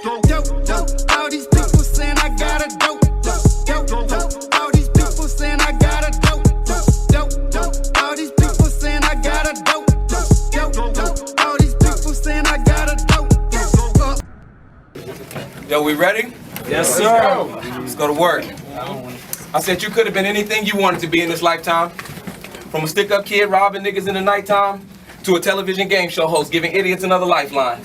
All these people saying I got a dope. All these people saying I got a dope. All these people saying I got a dope. All these people saying I got a dope. Yo, we ready? Yes, sir. Let's go to work. I said you could have been anything you wanted to be in this lifetime. From a stick-up kid robbing niggas in the nighttime to a television game show host giving idiots another lifeline.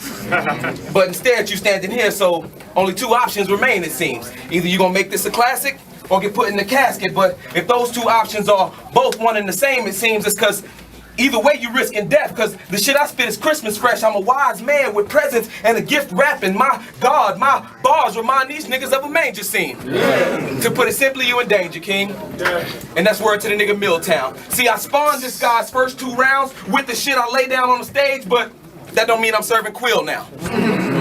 But instead, you standing here, so only two options remain, it seems. Either you're gonna make this a classic or get put in the casket. But if those two options are both one and the same, it seems it's because either way you risking death, because the shit I spit is Christmas fresh. I'm a wise man with presents and a gift wrapping. My God, my bars remind these niggas of a manger scene. Yeah. To put it simply, you in danger, king. Yeah. And that's word to the nigga Milltown. See, I spawned this guy's first 2 rounds with the shit I lay down on the stage, but that don't mean I'm serving Quill now.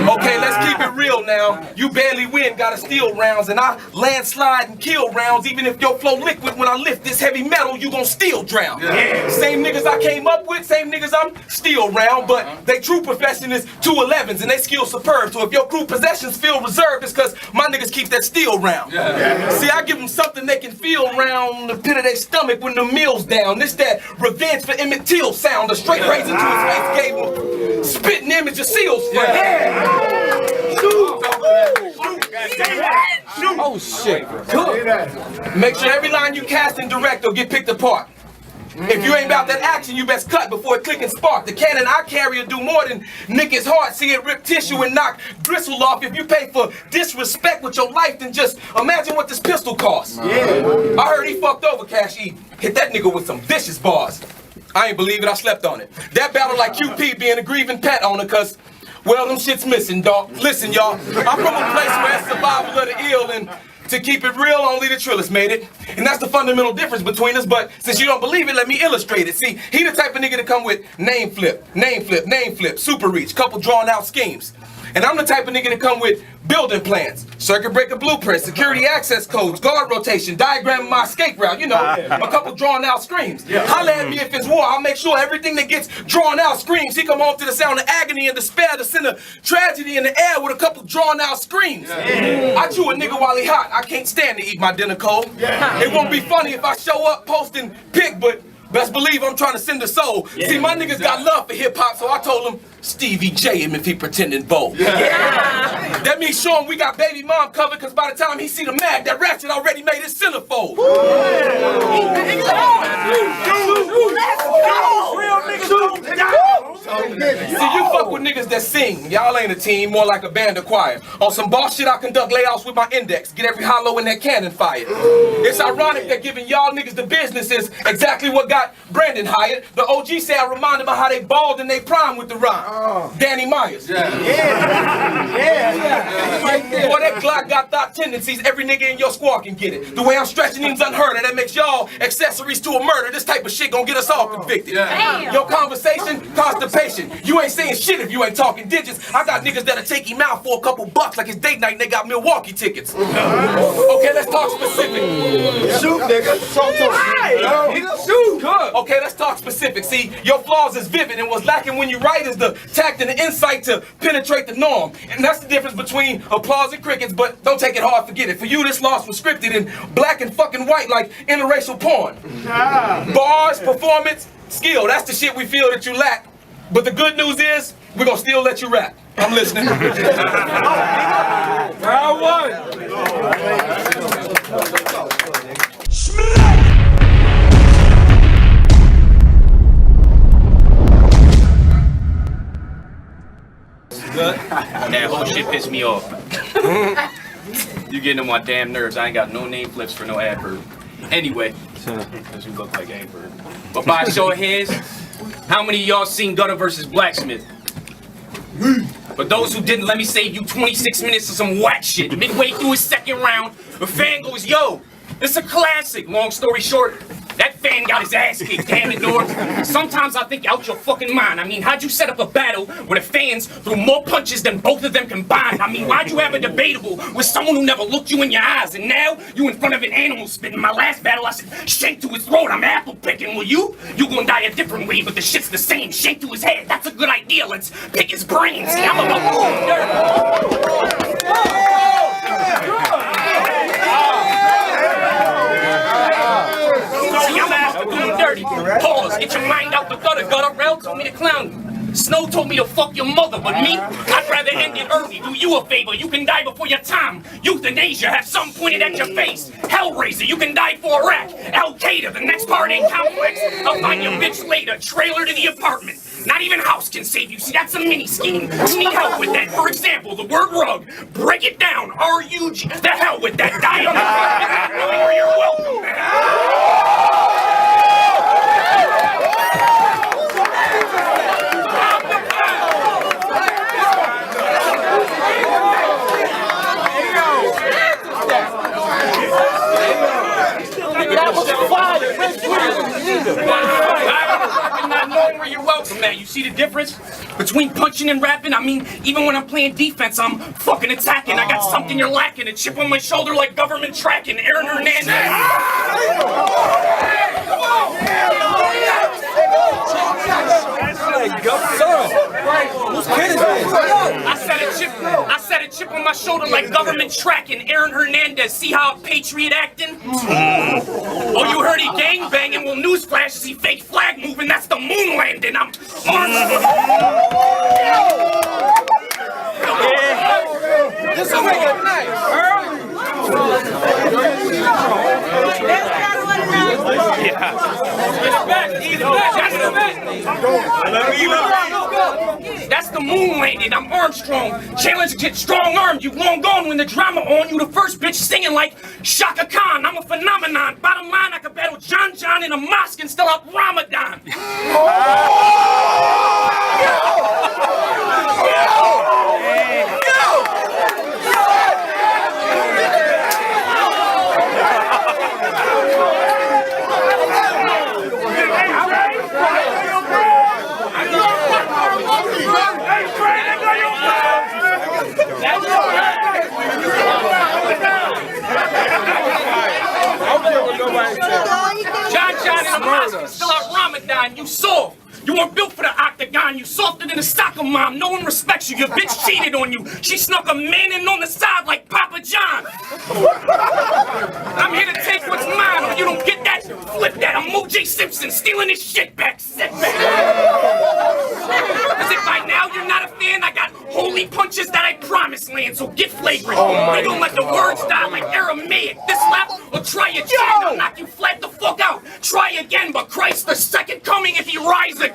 Okay, let's keep it real now. You barely win, gotta steal rounds, and I landslide and kill rounds. Even if your flow liquid, when I lift this heavy metal, you gon' still drown. Yeah. Same niggas I came up with, same niggas I'm still round, but they true profession is 211s and they skill superb. So if your crew possessions feel reserved, it's cause my niggas keep that steel round. Yeah. See, I give them something they can feel round the pit of their stomach when the meal's down. This that revenge for Emmett Till sound. A straight razor to his face gave him spitting image of seals. Yeah. Oh shit. Good. Make sure every line you cast and direct will get picked apart. If you ain't about that action, you best cut before it click and spark. The cannon I carry will do more than nick his heart. See it rip tissue and knock bristle off. If you pay for disrespect with your life, then just imagine what this pistol costs. Yeah. I heard he fucked over Cash E. Hit that nigga with some vicious bars. I ain't believe it, I slept on it. That battle like QP being a grieving pet owner, cause well, them shit's missing, dawg. Listen, y'all, I'm from a place where it's survival of the ill, and to keep it real, only the trillest made it. And that's the fundamental difference between us, but since you don't believe it, let me illustrate it. See, he the type of nigga to come with name flip, super reach, couple drawn out schemes. And I'm the type of nigga to come with building plans, circuit breaker blueprints, security access codes, guard rotation, diagramming my escape route, you know, a couple drawn out screams. Yeah. Holla at me if it's war, I'll make sure everything that gets drawn out screams. He come home to the sound of agony and despair to send a tragedy in the air with a couple drawn out screams. Yeah. I chew a nigga while he hot, I can't stand to eat my dinner cold. Yeah. It won't be funny if I show up posting pic, but best believe I'm trying to send a soul. Yeah. See, my niggas got love for hip hop, so I told him Stevie J him if he pretending bold. Yeah. Yeah. That means show him we got baby mom covered, cause by the time he see the mag, that ratchet already made his centerfold. See, you fuck with niggas that sing. Y'all ain't a team, more like a band of choir. On some boss shit, I conduct layouts with my index. Get every hollow in that cannon fired. It's ironic that giving y'all niggas the business is exactly what got Brandon hired. The OG say I remind him of how they balled in they prime with the rhyme. Danny Myers. Yeah. Boy, that Glock got thought tendencies. Every nigga in your squad can get it. The way I'm stretching them's unheard of. That makes y'all accessories to a murder. This type of shit gonna get us all convicted. Yeah. Your conversation, constipation. You ain't saying shit if you ain't talking digits. I got niggas that'll take him out for a couple bucks like it's date night and they got Milwaukee tickets. Okay, let's talk specific. Shoot, nigga. Shoot. Good. Okay, let's talk specific. See, your flaws is vivid, and what's lacking when you write is the tact and the insight to penetrate the norm. And that's the difference between applause and crickets, but don't take it hard, forget it. For you, this loss was scripted in black and fucking white like interracial porn. Bars, performance, skill, that's the shit we feel that you lack. But the good news is, we're gonna still let you rap. I'm listening. Round one. Good. That whole shit pissed me off. You getting on my damn nerves. I ain't got no name flips for no adverb. Anyway, because you look like adverb. But by a show of hands, how many of y'all seen Gutta versus Blacksmith? But those who didn't, let me save you 26 minutes of some whack shit. Midway through his second round, a fan goes, yo, it's a classic. Long story short, that fan got his ass kicked, damn it, North. Sometimes I think out your fucking mind. I mean, how'd you set up a battle where the fans threw more punches than both of them combined? I mean, why'd you have a debatable with someone who never looked you in your eyes? And now, you in front of an animal spitting. My last battle, I said, shank to his throat, I'm apple picking. Will you? You gonna die a different way, but the shit's the same. Shank to his head, that's a good idea. Let's pick his brains. See, I'm about to Snow told me to fuck your mother, but me, I'd rather end it early. Do you a favor, you can die before your time. Euthanasia, have something pointed at your face. Hellraiser, you can die for Iraq. Al-Qaeda, the next part ain't complex. I'll find your bitch later, trailer to the apartment. Not even house can save you. See, that's a mini scheme. You need help with that. For example, the word rug. Break it down. R-U-G. The hell with that. Die on the carpet. You're welcome, man. Not knowing where you're welcome at. You see the difference between punching and rapping? I mean, even when I'm playing defense, I'm fucking attacking. I got something you're lacking. A chip on my shoulder like government tracking. Aaron Hernandez. Whose kid is this? I said a chip on my shoulder like government tracking. Aaron Hernandez, see how a patriot acting? Oh, you heard he gang banging? Well, newsflash, is he fake flag moving? That's the moon landing. I'm This will make it nice. That's the moon landing. I'm Armstrong. Challenge get strong armed. You long gone when the drama on. You the first bitch singing like Shaka Khan. I'm a phenomenon. Bottom line, I could battle John in a mosque and still up Ramadan. John in a mosque, still out Ramadan. You soft. You weren't built for the octagon. You softer than a soccer mom. No one respects you. Your bitch cheated on you. She snuck a man in on the side like Papa John. I'm here to take what's mine. Or you don't get that, flip that. I'm O.J. Simpson stealing his shit back. Sit back. Cause if by now you're not a fan, I got holy punches that I promised land. So get flagrant. They don't let the words die like Aramaic. This lap or try again. I'll knock you flat the fuck out. Try again, but Christ the second coming if he rise again.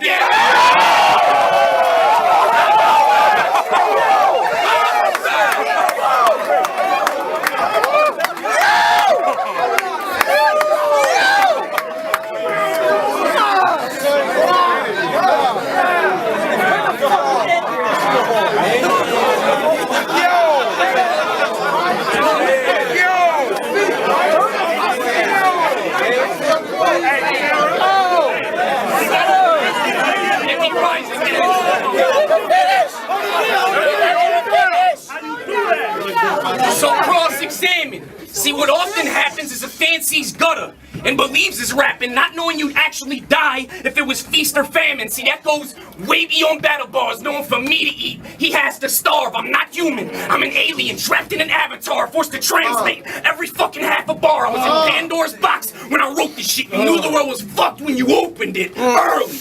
So cross-examine. See, what often happens is a fan sees Gutta and believes is rapping, not knowing you'd actually die if it was feast or famine. See, that goes way beyond battle bars, known for me to eat. He has to starve. I'm not human. I'm an alien trapped in an avatar, forced to translate every fucking half a bar. I was in Pandora's box when I wrote this shit. You knew the world was fucked when you opened it early.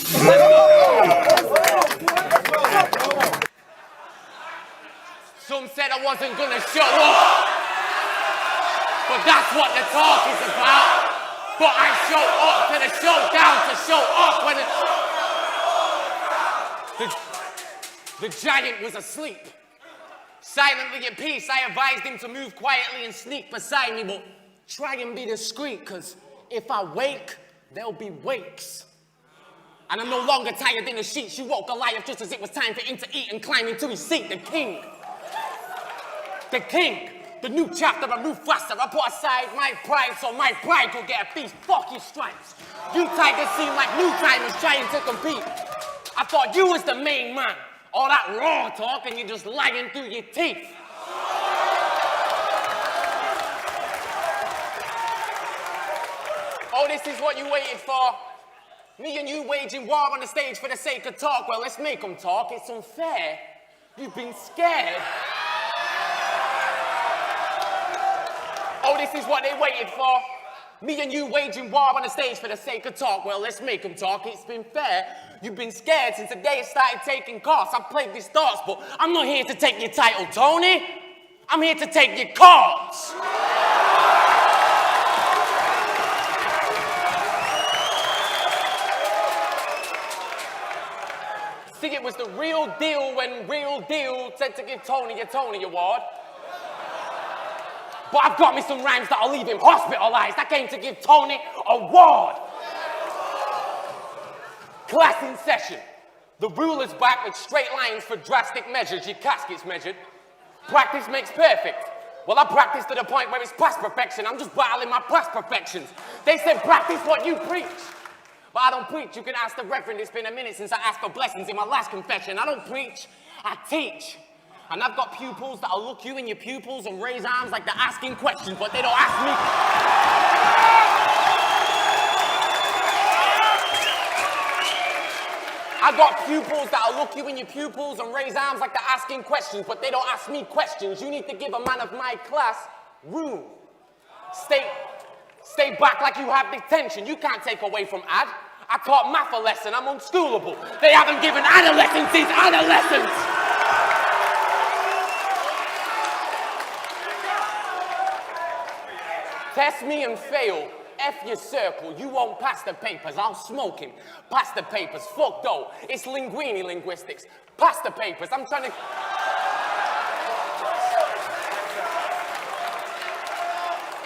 Some said I wasn't gonna show up, but that's what the talk is about. But I show up to the showdown to show up when the giant was asleep. Silently at peace, I advised him to move quietly and sneak beside me, but try and be discreet, cause if I wake, there'll be wakes. And I'm no longer tired in the sheets. You woke Goliath just as it was time for him to eat and climb into his seat, the king. The king, the new chapter, a new faster. I put aside my pride so my pride could get a piece. Fuck your stripes. You tigers seem like new timers trying to compete. I thought you was the main man. All that raw talk and you're just lying through your teeth. Oh, this is what you waited for? Me and you waging war on the stage for the sake of talk. Well, let's make them talk. It's unfair. You've been scared. Oh, this is what they waited for. Me and you waging war on the stage for the sake of talk. Well, let's make them talk. It's been fair. You've been scared since the day it started taking costs. I've played these thoughts, but I'm not here to take your title, Tony. I'm here to take your cards. See, it was the real deal when Real Deal said to give Tony a Tony Award. But I've got me some rhymes that'll leave him hospitalized. I came to give Tony a award. Class in session. The ruler's back with straight lines for drastic measures. Your casket's measured. Practice makes perfect. Well, I practice to the point where it's past perfection. I'm just battling my past perfections. They said practice what you preach. But I don't preach. You can ask the reverend. It's been a minute since I asked for blessings in my last confession. I don't preach. I teach. And I've got pupils that'll look you in your pupils and raise arms like they're asking questions, but they don't ask me. I've got pupils that'll look you in your pupils and raise arms like they're asking questions, but they don't ask me questions. You need to give a man of my class room. Stay back like you have detention. You can't take away from Ad. I taught math a lesson. I'm unschoolable. They haven't given adolescence since adolescence. Test me and fail. F your circle. You won't pass the papers. I'll smoke him. Pass the papers. Fuck though. It's linguini linguistics. Pass the papers. I'm trying to...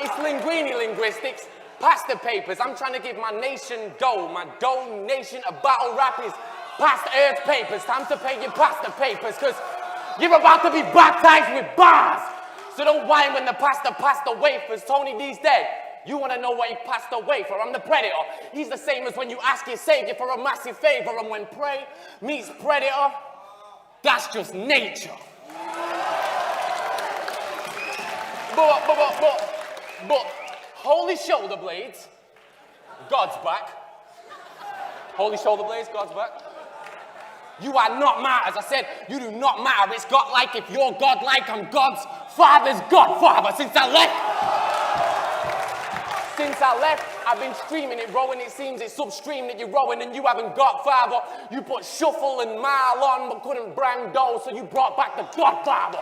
It's linguini linguistics. Pass the papers. I'm trying to give my nation dough. My donation of battle rap is past Earth papers. Time to pay you past the papers, because you're about to be baptized with bars. So don't whine when the pastor passed the wafers. Tony D's dead. You want to know what he passed away for? I'm the predator. He's the same as when you ask your savior for a massive favor, and when prey meets predator, that's just nature. But holy shoulder blades, God's back. Holy shoulder blades, God's back. You are not martyrs. I said, you do not matter. It's godlike. If you're godlike, I'm God's father's godfather. Since I left, I've been streaming it, rowing. It seems it's upstream that you're rowing and you haven't got father. You put shuffle and mile on, but couldn't brand dough, so you brought back the godfather.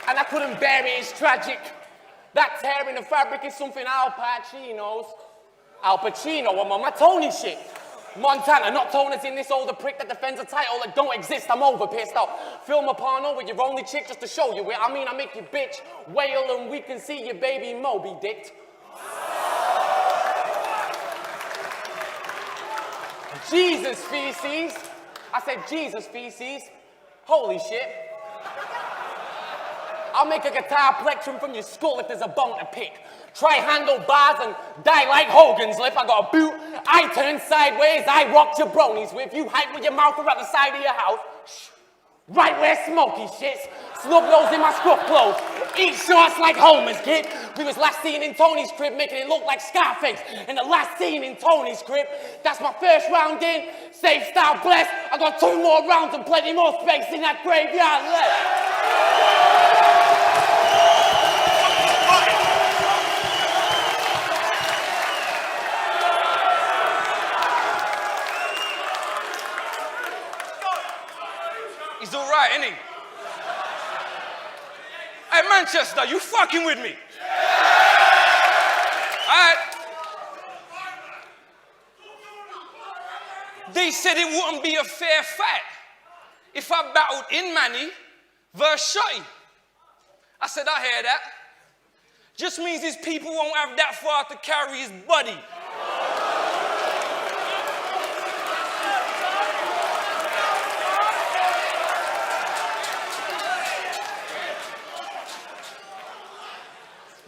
And I couldn't bear it. It's tragic. That tear in the fabric is something Al Pacino's. Al Pacino, I'm on my Tony shit. Montana, not Tony's in this older prick that defends a title that don't exist. I'm over pissed out. Film a porno with your only chick just to show you it. I mean, I make your bitch wail and we can see your baby Moby Dick. Jesus feces. I said Jesus feces. Holy shit. I'll make a guitar plectrum from your skull if there's a bone to pick. Try handlebars and die like Hogan's lip. I got a boot, I turn sideways, I rock jabronis with you. Hike with your mouth around the side of your house. Shh. Right where Smokey shits. Snub nose in my scruff clothes. Eat shorts like Homer's kid. We was last seen in Tony's crib making it look like Scarface. And the last scene in Tony's crib, that's my first round in. Safe style blessed. I got 2 more rounds and plenty more space in that graveyard left. He's all right, isn't he? Hey, Manchester, you fucking with me? All right. They said it wouldn't be a fair fight if I battled in Manny versus Shotty. I said, I hear that. Just means his people won't have that far to carry his body.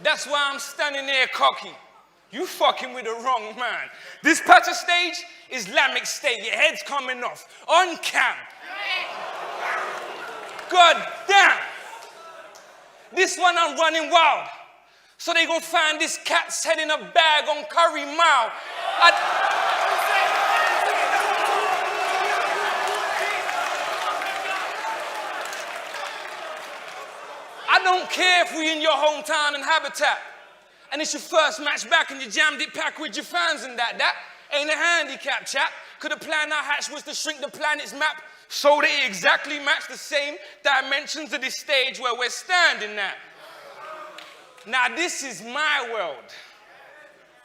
That's why I'm standing there cocky. You fucking with the wrong man. This patch of stage is Islamic State. Your head's coming off. On cam. God damn. This one I'm running wild. So they gonna find this cat's head in a bag on Curry Mile. I I don't care if we in your hometown and habitat, and it's your first match back and you jammed it packed with your fans and that. That ain't a handicap, chap. Could the plan I hatched was to shrink the planet's map so that it exactly matched the same dimensions of this stage where we're standing at. Now this is my world.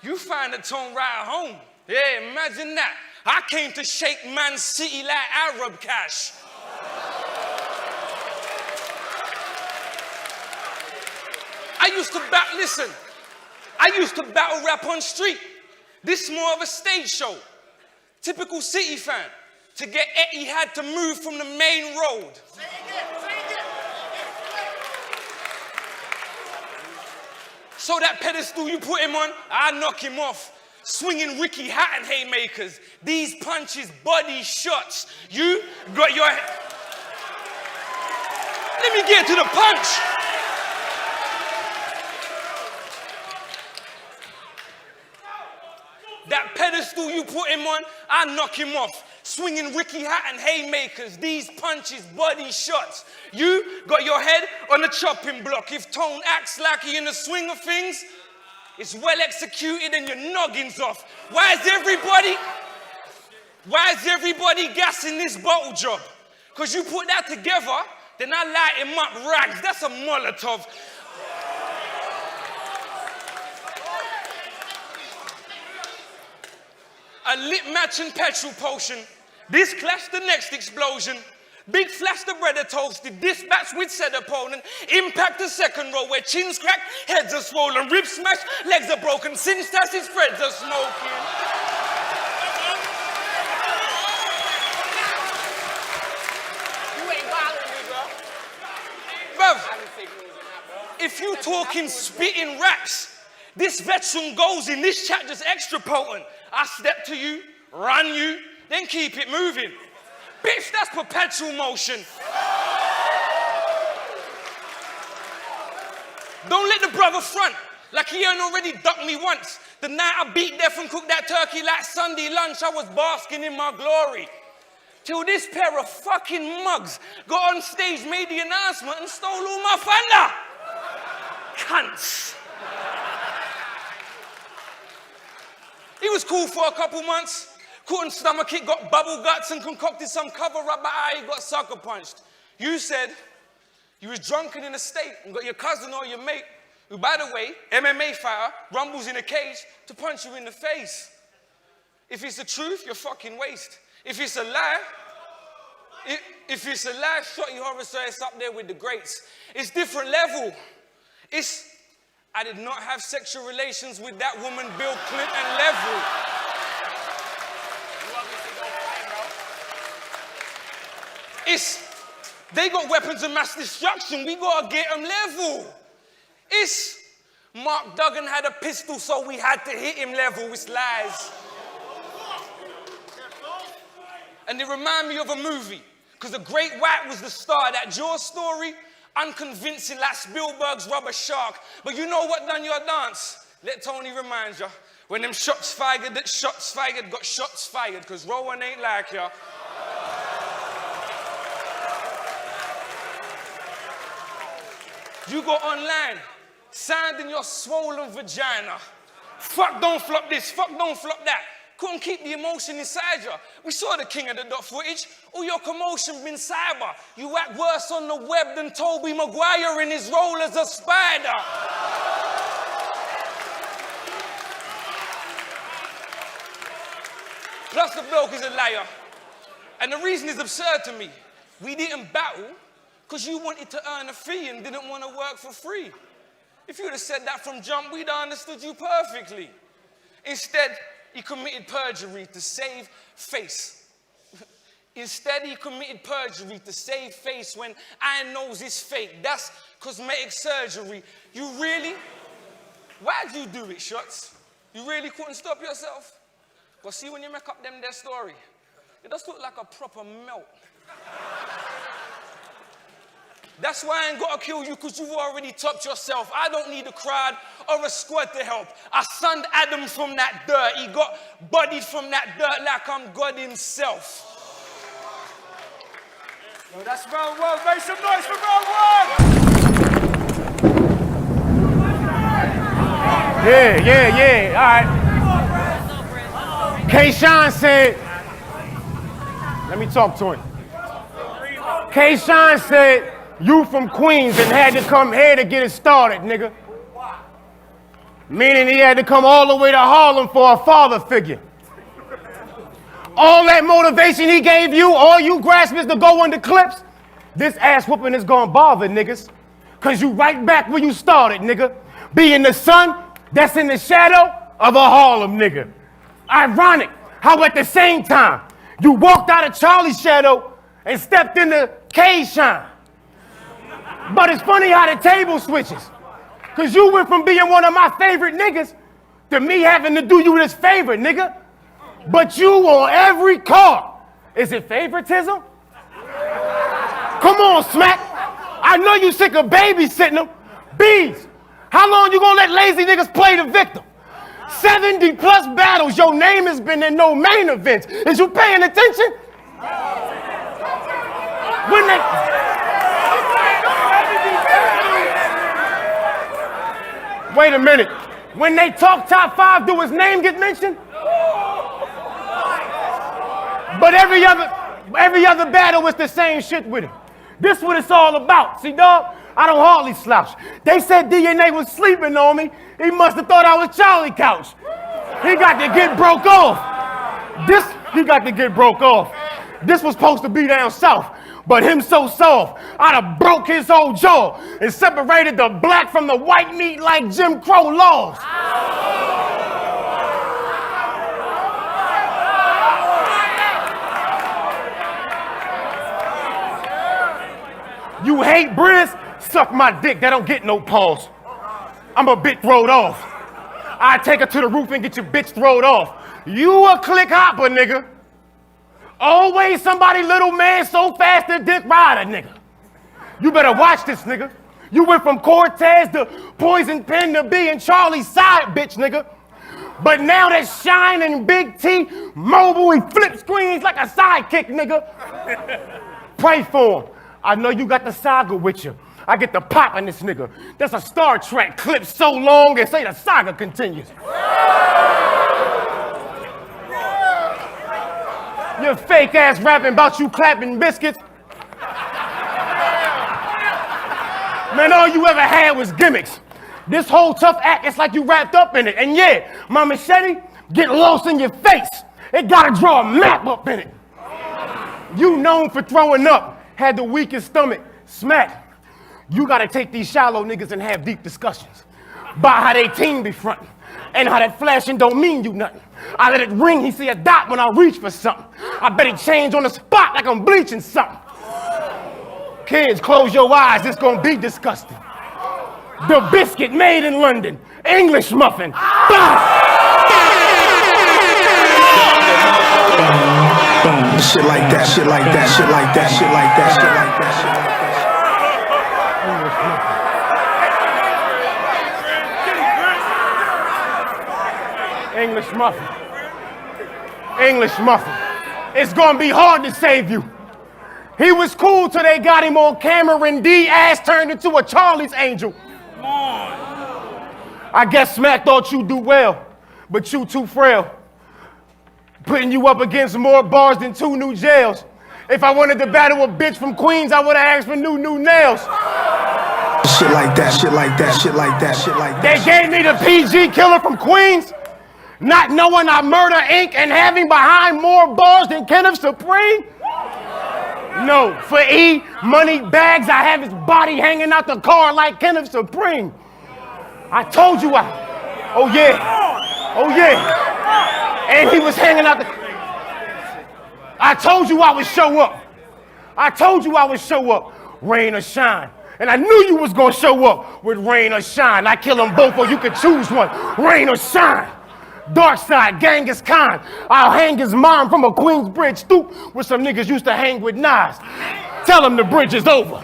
You find the tone right at home. Yeah, imagine that. I came to shake Man City like Arab cash. I used to battle rap on street. This more of a stage show. Typical City fan. To get it, he had to move from the main road. So that pedestal you put him on, I knock him off. Swinging Ricky Hatton haymakers. These punches, body shots. You got your... Let me get to the punch. That pedestal you put him on, I knock him off. Swinging Ricky Hatton haymakers, these punches, body shots. You got your head on the chopping block. If Tone acts like he in the swing of things, it's well executed and your noggin's off. Why is everybody gassing this bottle job? Because you put that together, then I light him up rags. That's a Molotov. A lit match and petrol potion. This clash, the next explosion. Big flash, the bread are toasted. Dispatch with said opponent. Impact the second row where chins crack, heads are swollen, ribs smash, legs are broken, since his threads are smoking. You ain't bothering me, bro. Bruv, if you talking spitting raps, this veteran goes in, this chat just extra potent. I step to you, run you, then keep it moving. Bitch, that's perpetual motion. Don't let the brother front like he ain't already ducked me once. The night I beat death and cooked that turkey like Sunday lunch, I was basking in my glory. Till this pair of fucking mugs got on stage, made the announcement and stole all my thunder. Cunts. He was cool for a couple months. Couldn't stomach it, got bubble guts and concocted some cover-up, but he got sucker punched. You said you was drunken in a state and got your cousin or your mate, who, by the way, MMA fighter, rumbles in a cage to punch you in the face. If it's the truth, you're fucking waste. If it's a lie, Shotty Horroh, so it's up there with the greats. It's different level. I did not have sexual relations with that woman, Bill Clinton level. They got weapons of mass destruction, we gotta get them level. Mark Duggan had a pistol, so we had to hit him level. It's lies. And they remind me of a movie, because The Great White was the star. That Jaws story, unconvincing like Spielberg's Rubber Shark. But you know what done your dance? Let Tony remind you. When them shots fired, got shots fired, because Rowan ain't like ya. You go online, sand in your swollen vagina. Fuck, don't flop this, fuck, don't flop that. Couldn't keep the emotion inside you. We saw the king of the dot footage. All your commotion been cyber. You act worse on the web than Toby Maguire in his role as a spider. Plus the bloke is a liar. And the reason is absurd to me. We didn't battle because you wanted to earn a fee and didn't want to work for free. If you'd have said that from jump, we'd have understood you perfectly. Instead, he committed perjury to save face. Instead, he committed perjury to save face when I knows it's fake. That's cosmetic surgery. You really? Why'd you do it, Shots? You really couldn't stop yourself? Well, see, when you make up their story, it does look like a proper melt. That's why I ain't gotta kill you, because you've already topped yourself. I don't need a crowd or a squad to help. I sunned Adam from that dirt. He got bodied from that dirt like I'm God himself. Yo, that's round one. Make some noise for round one! Yeah, all right. K-Shine said, let me talk to him. K-Shine said, you from Queens and had to come here to get it started, nigga. Meaning he had to come all the way to Harlem for a father figure. All that motivation he gave you, all you graspers to go under clips, this ass whooping is gonna bother niggas. Cause you right back where you started, nigga. Being the son that's in the shadow of a Harlem nigga. Ironic how at the same time, you walked out of Charlie's shadow and stepped into K-Shine. But it's funny how the table switches. Cause you went from being one of my favorite niggas to me having to do you this favor, nigga. But you on every card. Is it favoritism? Come on, Smack. I know you sick of babysitting them. Bees, how long you gonna let lazy niggas play the victim? 70 plus battles, your name has been in no main events. Is you paying attention? When they... Wait a minute. When they talk top 5, do his name get mentioned? But every other battle was the same shit with him. This what it's all about. See, dog, I don't hardly slouch. They said DNA was sleeping on me. He must have thought I was Charlie Couch. He got to get broke off. He got to get broke off. This was supposed to be down south, but him so soft, I'd have broke his whole jaw and separated the black from the white meat like Jim Crow laws. You hate Brizz? Suck my dick, that don't get no pause. I'm a bit throwed off. I take her to the roof and get your bitch throwed off. You a click hopper, nigga. Always somebody little man so fast a dick rider, nigga. You better watch this, nigga. You went from Cortez to Poison Pen to being Charlie's side bitch, nigga. But now that Shine and Big T, mobile, he flip screens like a sidekick, nigga. Pray for him. I know you got the saga with you. I get the pop in this nigga. That's a Star Trek clip so long and say the saga continues. Your fake ass rapping about you clapping biscuits. Man, all you ever had was gimmicks. This whole tough act, it's like you wrapped up in it. And yeah, my machete get lost in your face. It gotta draw a map up in it. You known for throwing up, had the weakest stomach. Smack. You gotta take these shallow niggas and have deep discussions about how they team be frontin'. And how that flashing don't mean you nothing. I let it ring, he see a dot when I reach for something. I bet it change on the spot like I'm bleaching something. Kids, close your eyes, it's gonna be disgusting. The biscuit made in London, English muffin. Boom! Shit like that, shit like that, shit like that, shit like that, shit like that, shit like that. English muffin. English muffin. It's gonna be hard to save you. He was cool till they got him on camera and D ass turned into a Charlie's angel. Come on. I guess Smack thought you do well, but you too frail. Putting you up against more bars than 2 new jails. If I wanted to battle a bitch from Queens, I would have asked for new nails. Shit like that, shit like that, shit like that, shit like that. They gave me the PG killer from Queens, not knowing I murder Inc. and having behind more bars than Kenneth Supreme. No, for E, money bags, I have his body hanging out the car like Kenneth Supreme. I told you oh yeah. And he was hanging out the... I told you I would show up. Rain or shine. And I knew you was gonna show up with rain or shine. I kill them both or you could choose one. Rain or shine. Dark side, Genghis Khan. I'll hang his mom from a Queensbridge stoop where some niggas used to hang with knives. Tell them the bridge is over.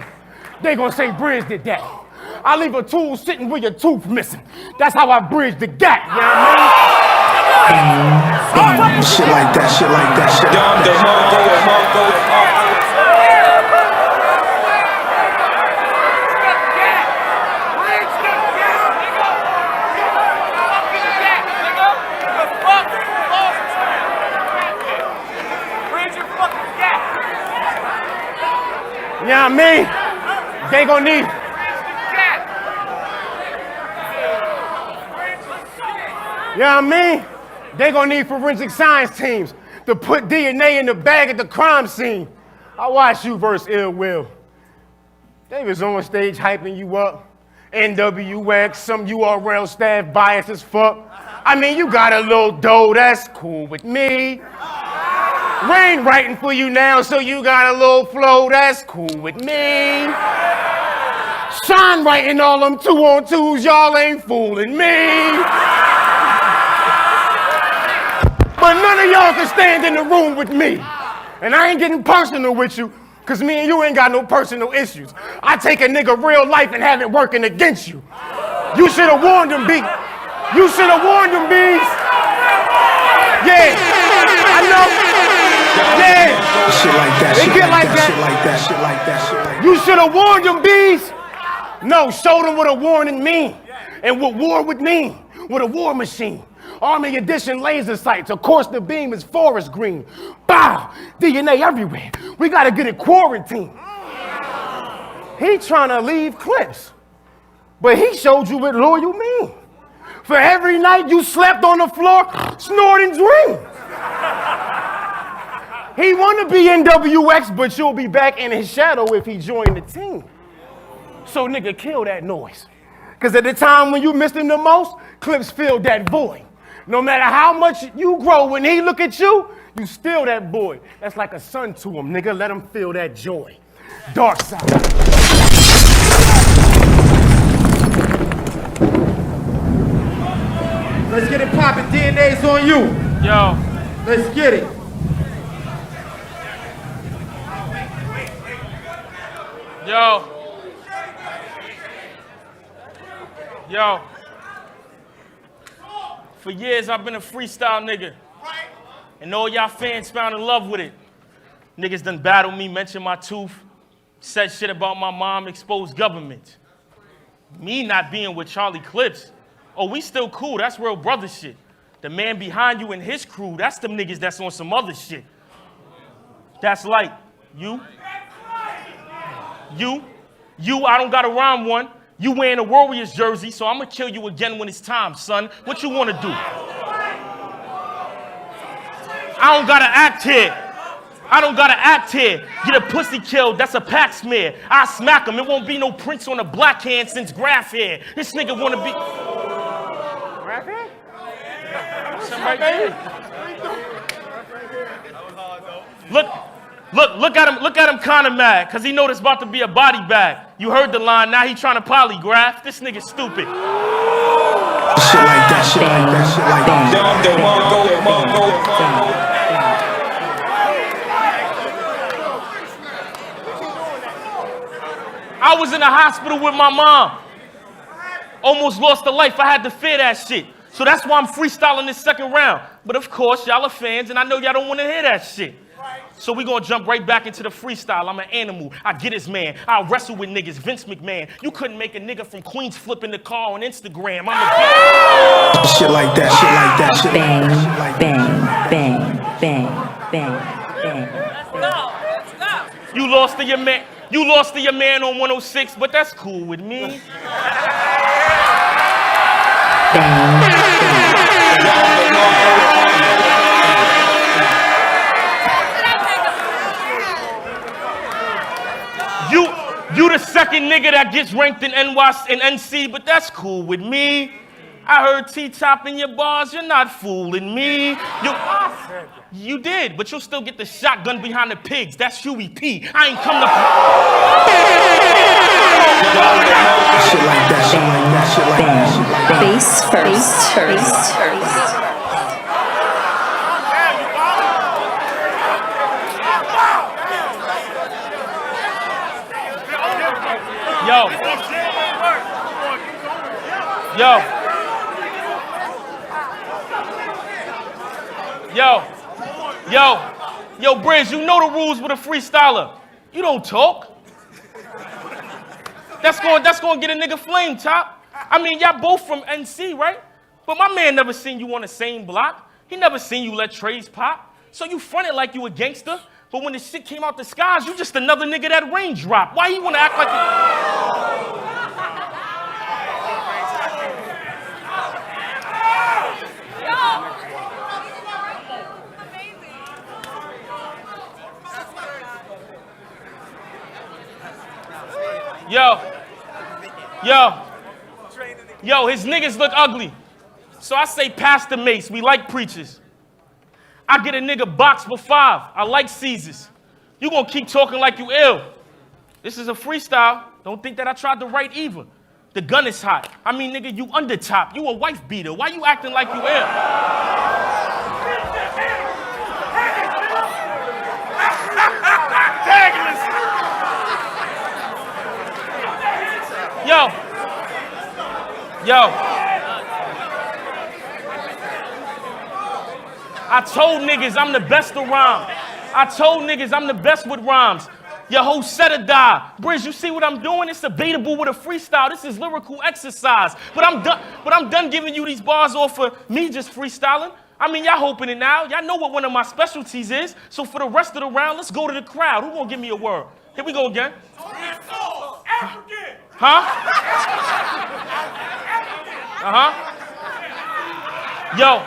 They gonna say Brizz did that. I leave a tool sitting with your tooth missing. That's how I bridge the gap, you know what I mean? Shit like that, shit like that, shit like that. You know what I mean? They gonna need. You know what I mean? They gonna need forensic science teams to put DNA in the bag at the crime scene. I watched you versus Ill Will. They was on stage hyping you up. NWX, some URL staff biased as fuck. I mean, you got a little dough, that's cool with me. Rain writing for you now, so you got a little flow, that's cool with me. Sean writing all them 2-on-2s, y'all ain't fooling me. But none of y'all can stand in the room with me. And I ain't getting personal with you, because me and you ain't got no personal issues. I take a nigga real life and have it working against you. You should have warned them, B. You should have warned them, B's. Yeah, I know. Yeah. Shit like that, They shit get like like that, that. shit like that, shit like that, shit like that. You should have warned them, B's. No, show them what a warning mean and what war would mean with a war machine. Army edition laser sights. Of course, the beam is forest green. Bow! DNA everywhere. We gotta get it quarantined. He trying to leave clips, but he showed you what loyal mean. For every night you slept on the floor, snoring dreams. He want to be NWX, but you'll be back in his shadow if he joined the team. So nigga, kill that noise. Because at the time when you missed him the most, clips filled that void. No matter how much you grow, when he look at you, you still that boy. That's like a son to him, nigga. Let him feel that joy. Dark side. Let's get it poppin', DNA's on you. Yo. Let's get it. Yo. Yo. For years, I've been a freestyle nigga. And all y'all fans found in love with it. Niggas done battled me, mentioned my tooth, said shit about my mom, exposed government. Me not being with Charlie Clips. Oh, we still cool, that's real brother shit. The man behind you and his crew, that's them niggas that's on some other shit. That's like, you, I don't gotta rhyme one. You wearing a Warriors jersey, so I'ma kill you again when it's time, son. What you wanna do? I don't gotta act here. Get a pussy killed, that's a pack smear. I smack him, it won't be no prints on a black hand since graph hair. This nigga wanna be... Graph hair? Right there. Look at him kinda mad, cause he know there's about to be a body bag. You heard the line, now he trying to polygraph. This nigga stupid. Shit like that, shit like that, shit like that. I was in the hospital with my mom. Almost lost her life. I had to fear that shit. So that's why I'm freestyling this second round. But of course, y'all are fans, and I know y'all don't want to hear that shit. So we gonna jump right back into the freestyle. I'm an animal. I get his man. I'll wrestle with niggas. Vince McMahon. You couldn't make a nigga from Queens flipping the car on Instagram. I'm a shit like that, shit like that, shit Bang, like that. bang, bang, bang, bang, bang. You lost to your man. You lost to your man on 106, but that's cool with me. Bang, You the second nigga that gets ranked in NC, but that's cool with me. I heard T-Top in your bars, you're not fooling me. You did, but you'll still get the shotgun behind the pigs. That's Huey P. I ain't come to... Shit like that, shit like that, shit like that, shit like that. face first. Yo, Brizz, you know the rules with a freestyler. You don't talk. That's gonna get a nigga flame, Top. I mean, y'all both from NC, right? But my man never seen you on the same block. He never seen you let trays pop. So you fronted like you a gangster. But when the shit came out the skies, you just another nigga that raindrop. Why you wanna act like Yo, his niggas look ugly. So I say Pastor Mace, we like preachers. I get a nigga box for 5. I like Caesars. You gonna keep talking like you ill. This is a freestyle. Don't think that I tried to write either. The gun is hot. I mean, nigga, you under top. You a wife beater. Why you acting like you ill? Yo. I told niggas I'm the best of rhyme. I told niggas I'm the best with rhymes. Your whole set of die. Brizz, you see what I'm doing? It's debatable with a freestyle. This is lyrical exercise. But I'm done giving you these bars off of me just freestyling. I mean, y'all hoping it now. Y'all know what one of my specialties is. So for the rest of the round, let's go to the crowd. Who gonna give me a word? Here we go again. Huh? Yo.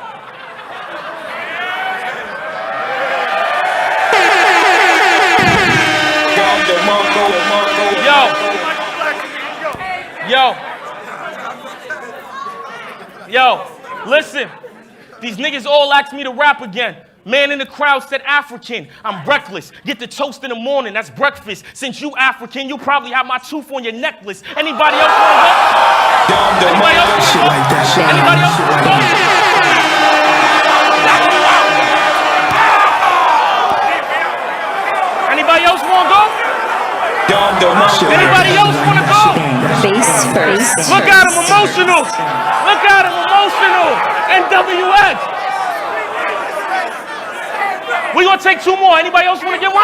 Yo, listen. These niggas all asked me to rap again. Man in the crowd said African. I'm reckless. Get the toast in the morning. That's breakfast. Since you African, you probably have my tooth on your necklace. Anybody else want to go? Anybody else want to go? Anybody else want to go? Anybody else want to go? Anybody else want to go? Face first. Look at him emotional. Look at him emotional. NWX. We gonna take 2 more. Anybody else want to get one?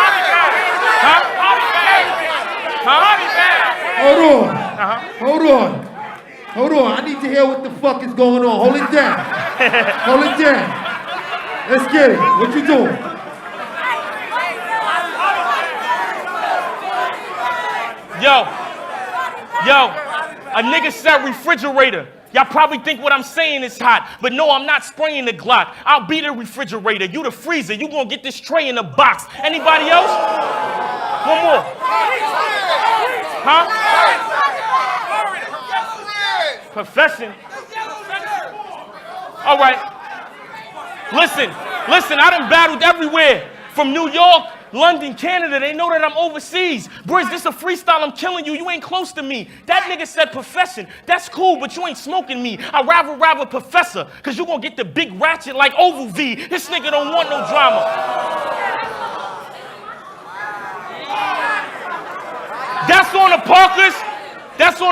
Huh? Hold on. I need to hear what the fuck is going on. Hold it down. Let's get it. What you doing? Yo, a nigga said refrigerator. Y'all probably think what I'm saying is hot, but no, I'm not spraying the Glock. I'll be the refrigerator, you the freezer. You gonna get this tray in a box. Anybody else? One more. Huh? Profession. All right. Listen, I done battled everywhere. From New York, London, Canada, they know that I'm overseas. Brizz, this a freestyle, I'm killing you. You ain't close to me. That nigga said profession. That's cool, but you ain't smoking me. I'd rather professor, because you gonna get the big ratchet like Oval V. This nigga don't want no drama. That's on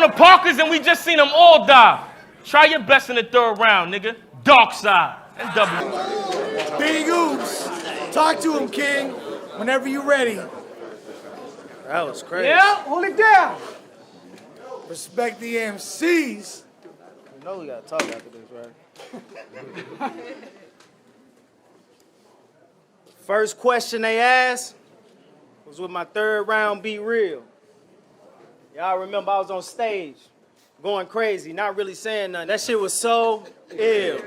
the Parkers, and we just seen them all die. Try your best in the 3rd round, nigga. Dark side. NW. Big Oops. Talk to him, King. Whenever you're ready. That was crazy. Yeah, hold it down. Respect the MCs. You know we gotta talk after this, right? First question they asked was with my 3rd round Be Real. Y'all remember I was on stage going crazy, not really saying nothing. That shit was so ill.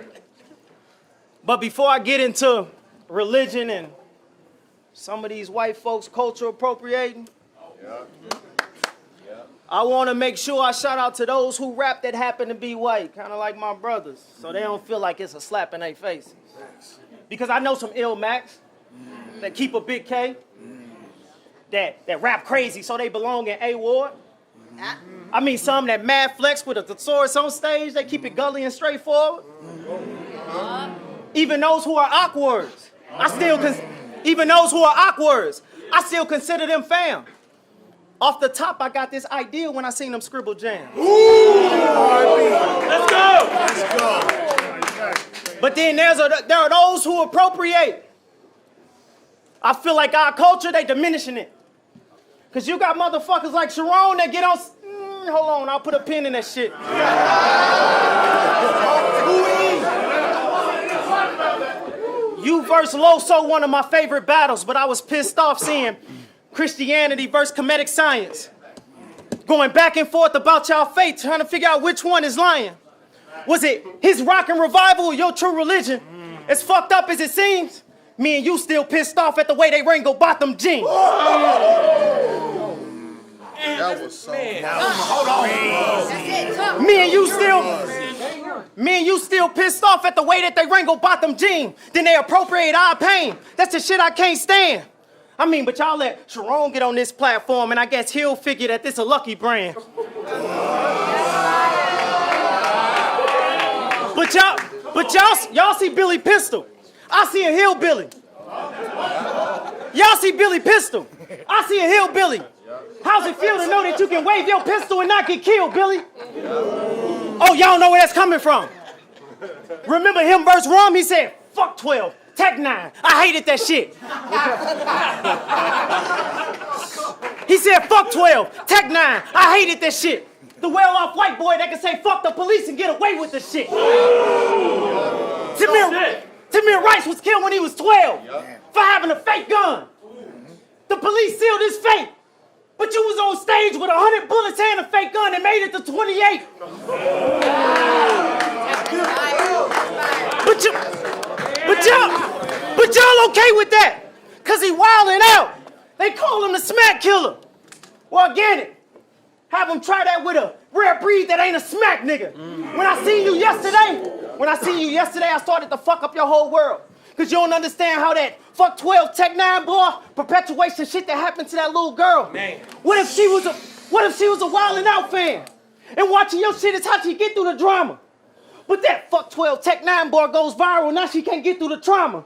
But before I get into religion and some of these white folks culture appropriating, I want to make sure I shout out to those who rap that happen to be white, kind of like my brothers, so they don't feel like it's a slap in their faces. Because I know some ill Macs that keep a big K, that rap crazy so they belong in A Ward. I mean some that mad flex with a thesaurus on stage, they keep it gully and straightforward. Even those who are awkwards, I still consider them fam. Off the top, I got this idea when I seen them scribble jam. Let's go. But then there are those who appropriate. I feel like our culture, they diminishing it. Because you got motherfuckers like Sharon that get on... hold on, I'll put a pin in that shit. You versus Loso, one of my favorite battles, but I was pissed off seeing Christianity versus comedic science. Going back and forth about y'all faith, trying to figure out which one is lying. Was it his rock and revival or your true religion? As fucked up as it seems, me and you still pissed off at the way they Ringo bought them jeans. That was so. Me and you still pissed off at the way that they Ringo bought them jeans. Then they appropriate our pain. That's the shit I can't stand. I mean, but y'all let Sharon get on this platform, and I guess he'll figure that this a lucky brand. But y'all see Billy Pistol. I see a hillbilly. Y'all see Billy Pistol. I see a hillbilly. How's it feel to know that you can wave your pistol and not get killed, Billy? Oh, y'all know where that's coming from. Remember him versus Rum? He said, fuck 12, Tech 9. I hated that shit. He said, fuck 12, Tech 9. I hated that shit. The well-off white boy that can say fuck the police and get away with the shit. Tamir Rice was killed when he was 12 for having a fake gun. The police sealed his fate. But you was on stage with 100 bullets and a fake gun and made it to 28. But y'all okay with that? Cause he wilding out. They call him the smack killer. Well, again it. Have him try that with a rare breed that ain't a smack nigga. When I seen you yesterday, I started to fuck up your whole world. Cause you don't understand how that fuck 12 Tech 9 boy perpetuation shit that happened to that little girl. Man. What if she was a wildin' out fan? And watching your shit is how she get through the drama. But that fuck 12 Tech 9 boy goes viral, now she can't get through the trauma.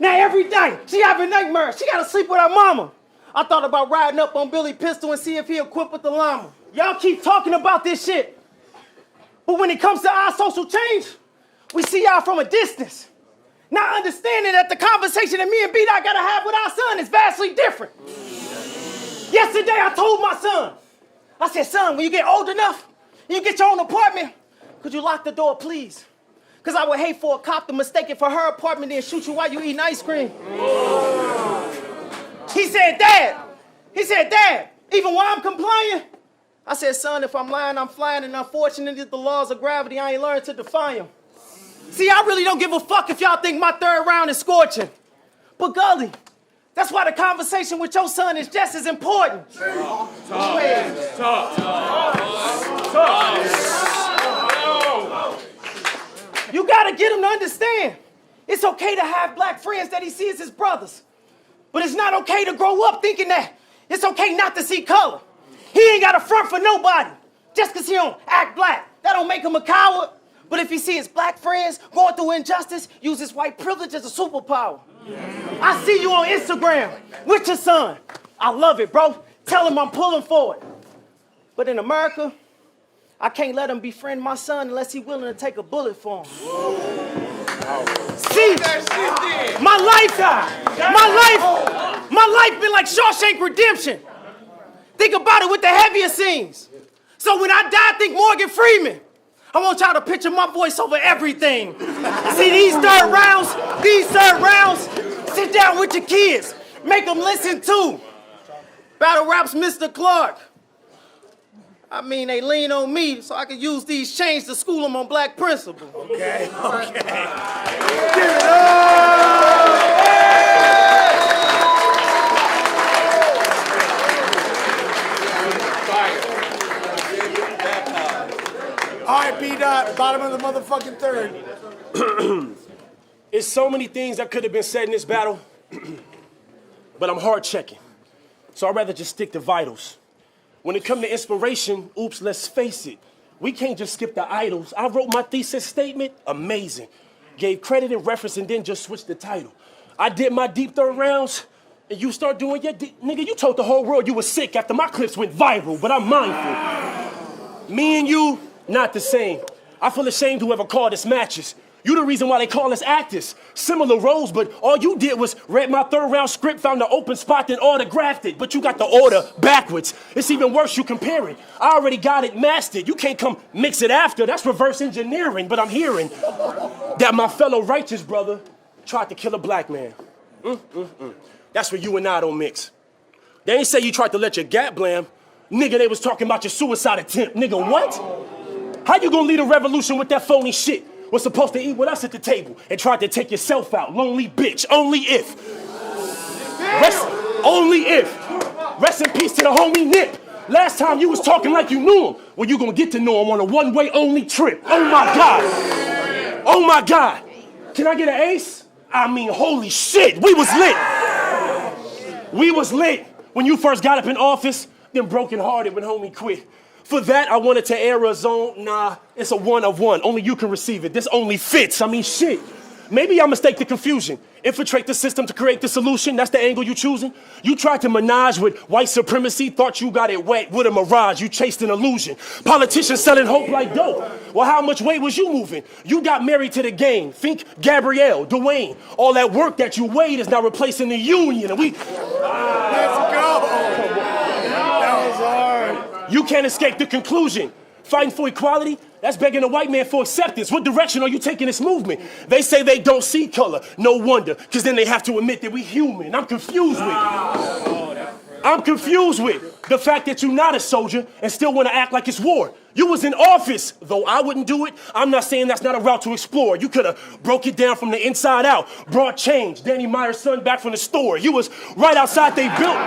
Now every night, she having nightmares, she gotta sleep with her mama. I thought about riding up on Billy Pistol and see if he equipped with the llama. Y'all keep talking about this shit. But when it comes to our social change, we see y'all from a distance. Not understanding that the conversation that me and B-Dot gotta have with our son is vastly different. Yesterday, I told my son, I said, son, when you get old enough, and you get your own apartment, could you lock the door, please? Because I would hate for a cop to mistake it for her apartment and shoot you while you eating ice cream. He said, Dad, even while I'm complying, I said, son, if I'm lying, I'm flying, and unfortunately, the laws of gravity, I ain't learned to defy them. See, I really don't give a fuck if y'all think my third round is scorching. But Gully, that's why the conversation with your son is just as important. Talk. You gotta get him to understand. It's okay to have black friends that he sees as brothers. But it's not okay to grow up thinking that it's okay not to see color. He ain't got a front for nobody. Just because he don't act black, that don't make him a coward. But if he see his black friends going through injustice, use his white privilege as a superpower. I see you on Instagram with your son. I love it, bro. Tell him I'm pulling for it. But in America, I can't let him befriend my son unless he's willing to take a bullet for him. See, my life been like Shawshank Redemption. Think about it with the heavier scenes. So when I die, think Morgan Freeman. I want y'all to picture my voice over everything. See, these third rounds, sit down with your kids. Make them listen too. Battle Rap's Mr. Clark. I mean, they lean on me so I can use these chains to school them on black principle. Okay. Give it up! All right, B-Dot, bottom of the motherfucking third. There's so many things that could have been said in this battle, but I'm hard checking. So I'd rather just stick to vitals. When it comes to inspiration, oops, let's face it. We can't just skip the idols. I wrote my thesis statement, amazing. Gave credit and reference and then just switched the title. I did my deep third rounds, and you start doing your nigga, you told the whole world you were sick after my clips went viral, but I'm mindful. Me and you, not the same. I feel ashamed whoever called us matches. You the reason why they call us actors. Similar roles, but all you did was read my third round script, found the open spot, then autographed it. But you got the order backwards. It's even worse, you compare it. I already got it mastered. You can't come mix it after. That's reverse engineering. But I'm hearing that my fellow righteous brother tried to kill a black man. That's where you and I don't mix. They ain't say you tried to let your gap blam. Nigga, they was talking about your suicide attempt. Nigga, what? How you gonna lead a revolution with that phony shit? Was supposed to eat with us at the table and tried to take yourself out. Lonely bitch, only if. Only if. Rest in peace to the homie Nip. Last time you was talking like you knew him. Well, you gonna get to know him on a one-way only trip. Oh my God. Oh my God. Can I get an ace? I mean, holy shit, we was lit. We was lit when you first got up in office, then broken-hearted when homie quit. For that, I wanted to air a zone. Nah, it's a one of one. Only you can receive it. This only fits. I mean, shit. Maybe I mistake the confusion. Infiltrate the system to create the solution. That's the angle you choosing. You tried to menage with white supremacy. Thought you got it wet with a mirage. You chased an illusion. Politicians selling hope like dope. Well, how much weight was you moving? You got married to the game. Think Gabrielle, Dwayne. All that work that you weighed is now replacing the union. And we... Let's go. That was hard. You can't escape the conclusion. Fighting for equality, that's begging a white man for acceptance. What direction are you taking this movement? They say they don't see color. No wonder, because then they have to admit that we human. I'm confused with the fact that you're not a soldier and still want to act like it's war. You was in office, though I wouldn't do it. I'm not saying that's not a route to explore. You could have broke it down from the inside out, brought change. Danny Meyer's son back from the store. You was right outside they built.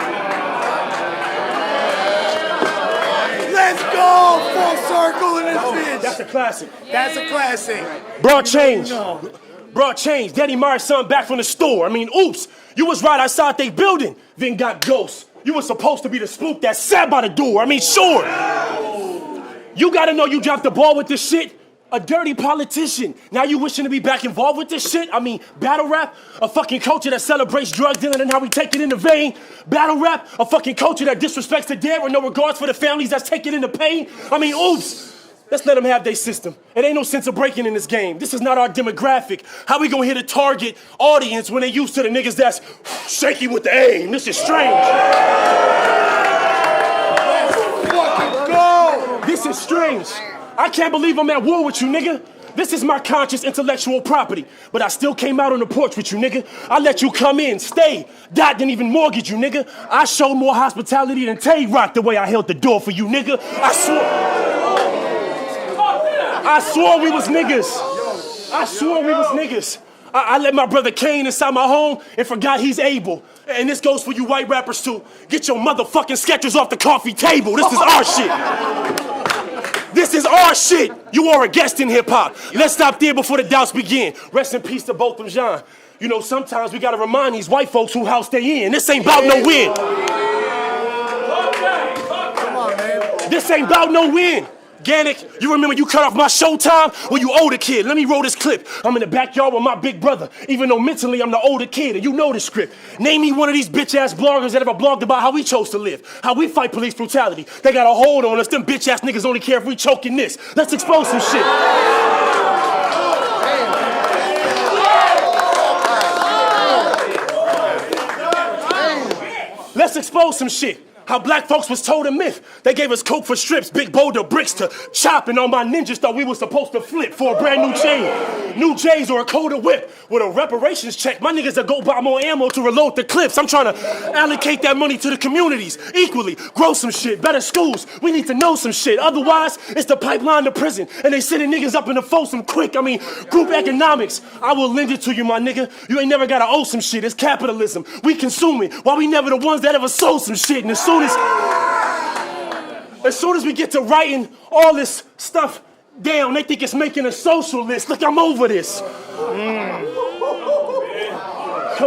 Let's go! Full circle in this bitch. That's a classic. That's a classic. Brought change. Brought change. Danny Meyer's son back from the store. I mean, oops. You was right outside they building, then got ghosts. You was supposed to be the spook that sat by the door. I mean, sure. You gotta know you dropped the ball with this shit. A dirty politician. Now you wishing to be back involved with this shit? I mean, battle rap? A fucking culture that celebrates drug dealing and how we take it in the vein? Battle rap? A fucking culture that disrespects the dead with no regards for the families that's taking in the pain? I mean, oops. Let's let them have their system. It ain't no sense of breaking in this game. This is not our demographic. How we gonna hit a target audience when they used to the niggas that's shaky with the aim? This is strange. Let's fucking go. This is strange. I can't believe I'm at war with you, nigga. This is my conscious intellectual property, but I still came out on the porch with you, nigga. I let you come in, stay. Dot didn't even mortgage you, nigga. I showed more hospitality than Tay Rock the way I held the door for you, nigga. I swore we was niggas. I swore we was niggas. I let my brother Kane inside my home and forgot he's able. And this goes for you white rappers too. Get your motherfucking sketches off the coffee table. This is our shit. This is our shit. You are a guest in hip-hop. Let's stop there before the doubts begin. Rest in peace to both them, John. You know, sometimes we gotta remind these white folks who house they in. This ain't about no win. Come on, man. This ain't about no win. Gannick, you remember you cut off my showtime? Well, you older kid. Let me roll this clip. I'm in the backyard with my big brother, even though mentally I'm the older kid, and you know the script. Name me one of these bitch-ass bloggers that ever blogged about how we chose to live, how we fight police brutality. They got a hold on us. Them bitch-ass niggas only care if we choke in this. Let's expose some shit. Let's expose some shit. How black folks was told a myth. They gave us coke for strips, big boulder bricks to chop, and all my ninjas thought we were supposed to flip for a brand new chain. New J's or a coda whip with a reparations check. My niggas that go buy more ammo to reload the clips. I'm trying to allocate that money to the communities equally. Grow some shit, better schools. We need to know some shit. Otherwise, it's the pipeline to prison, and they sending niggas up in the Folsom quick. I mean, group economics. I will lend it to you, my nigga. You ain't never gotta owe some shit. It's capitalism. We consume it. Why we never the ones that ever sold some shit? And as soon as we get to writing all this stuff down, they think it's making a socialist. Look, I'm over this. Come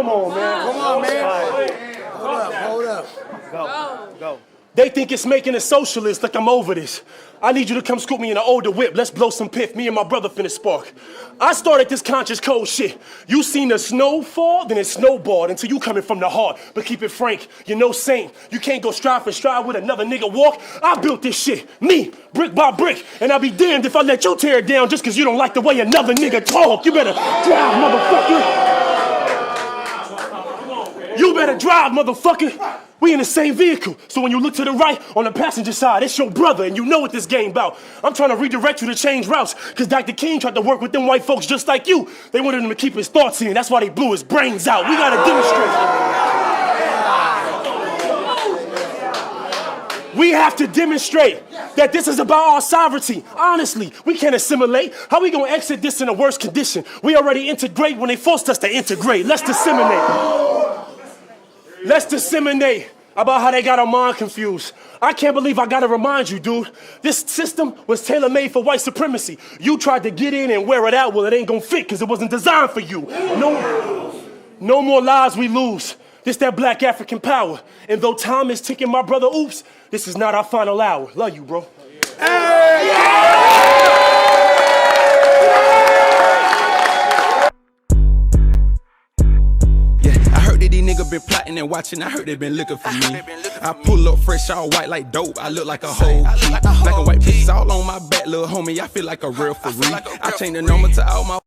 on, man. Come on, man. Hold up. Go. They think it's making a socialist. Look, I'm over this. I need you to come scoop me in an older whip. Let's blow some piff. Me and my brother finna spark. I started this conscious cold shit. You seen the snow fall, then it snowballed until you coming from the heart. But keep it frank, you're no saint. You can't go stride for stride with another nigga walk. I built this shit, me, brick by brick. And I'll be damned if I let you tear it down just cause you don't like the way another nigga talk. You better drive, motherfucker. You better drive, motherfucker. We in the same vehicle, so when you look to the right on the passenger side, it's your brother, and you know what this game about. I'm trying to redirect you to change routes, because Dr. King tried to work with them white folks just like you. They wanted him to keep his thoughts in, that's why they blew his brains out. We gotta demonstrate. We have to demonstrate that this is about our sovereignty. Honestly, we can't assimilate. How we gonna exit this in a worse condition? We already integrate when they forced us to integrate. Let's disseminate. Let's disseminate about how they got our mind confused. I can't believe I gotta remind you, dude. This system was tailor-made for white supremacy. You tried to get in and wear it out. Well, it ain't gonna fit because it wasn't designed for you. No more lives we lose. This that black African power. And though time is ticking, my brother, oops, this is not our final hour. Love you, bro. Hey! These niggas been plotting and watching, I heard they been looking for me. I pull up fresh, all white like dope, I look like a whole key. Black and white pieces all on my back, little homie, I feel like a real for real. I changed the number to all my